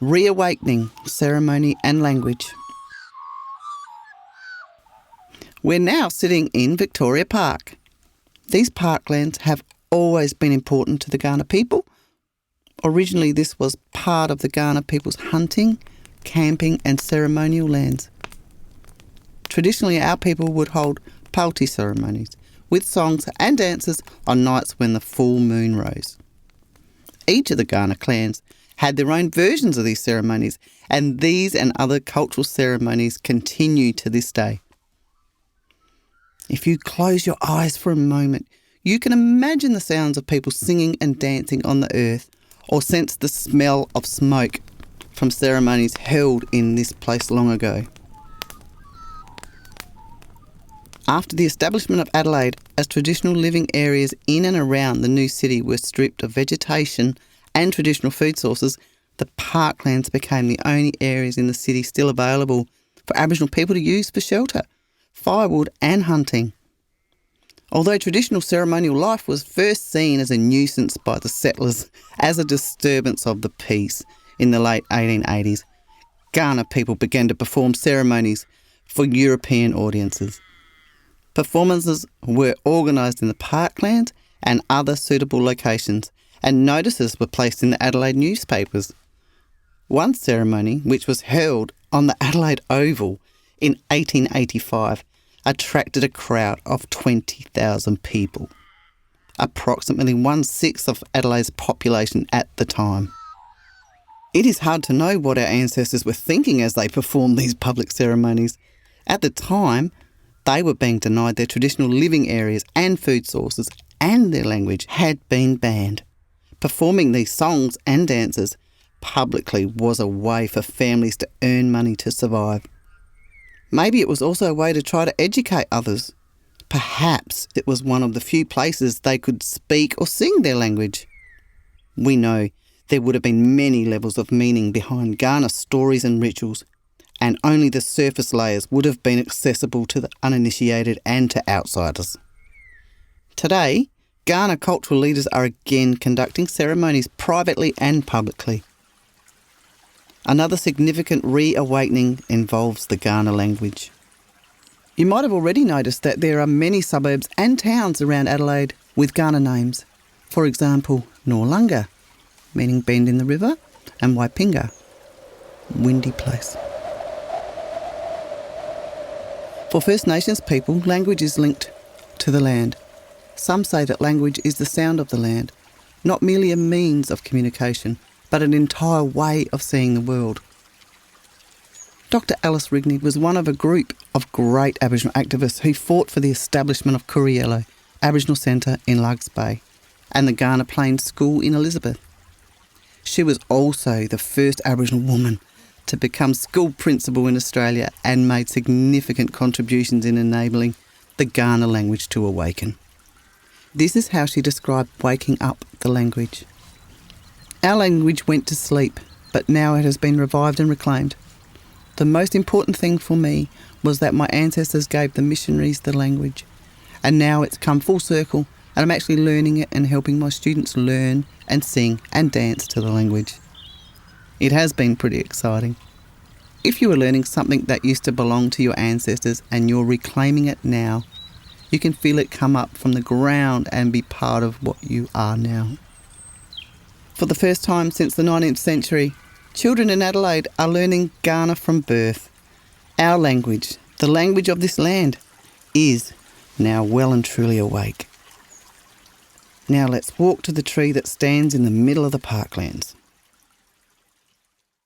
Reawakening ceremony and language. We're now sitting in Victoria Park. These parklands have always been important to the Kaurna people. Originally, this was part of the Kaurna people's hunting, camping and ceremonial lands. Traditionally, our people would hold Palti ceremonies with songs and dances on nights when the full moon rose. Each of the Kaurna clans had their own versions of these ceremonies, and these and other cultural ceremonies continue to this day. If you close your eyes for a moment, you can imagine the sounds of people singing and dancing on the earth, or sense the smell of smoke from ceremonies held in this place long ago. After the establishment of Adelaide, as traditional living areas in and around the new city were stripped of vegetation and traditional food sources, the parklands became the only areas in the city still available for Aboriginal people to use for shelter, firewood and hunting. Although traditional ceremonial life was first seen as a nuisance by the settlers as a disturbance of the peace in the late 1880s, Kaurna people began to perform ceremonies for European audiences. Performances were organised in the parklands and other suitable locations, and notices were placed in the Adelaide newspapers. One ceremony, which was held on the Adelaide Oval in 1885, attracted a crowd of 20,000 people, approximately 1/6 of Adelaide's population at the time. It is hard to know what our ancestors were thinking as they performed these public ceremonies. At the time, they were being denied their traditional living areas and food sources, and their language had been banned. Performing these songs and dances publicly was a way for families to earn money to survive. Maybe it was also a way to try to educate others. Perhaps it was one of the few places they could speak or sing their language. We know there would have been many levels of meaning behind Kaurna stories and rituals, and only the surface layers would have been accessible to the uninitiated and to outsiders. Today, Kaurna cultural leaders are again conducting ceremonies privately and publicly. Another significant reawakening involves the Kaurna language. You might have already noticed that there are many suburbs and towns around Adelaide with Kaurna names. For example, Noarlunga, meaning bend in the river, and Waipinga, windy place. For First Nations people, language is linked to the land. Some say that language is the sound of the land, not merely a means of communication, but an entire way of seeing the world. Dr. Alice Rigney was one of a group of great Aboriginal activists who fought for the establishment of Kuriello Aboriginal Centre in Lugs Bay and the Kaurna Plains School in Elizabeth. She was also the first Aboriginal woman to become school principal in Australia and made significant contributions in enabling the Kaurna language to awaken. This is how she described waking up the language. Our language went to sleep, but now it has been revived and reclaimed. The most important thing for me was that my ancestors gave the missionaries the language, and now it's come full circle and I'm actually learning it and helping my students learn and sing and dance to the language. It has been pretty exciting. If you are learning something that used to belong to your ancestors and you're reclaiming it now, you can feel it come up from the ground and be part of what you are now. For the first time since the 19th century, children in Adelaide are learning Kaurna from birth. Our language, the language of this land, is now well and truly awake. Now let's walk to the tree that stands in the middle of the parklands.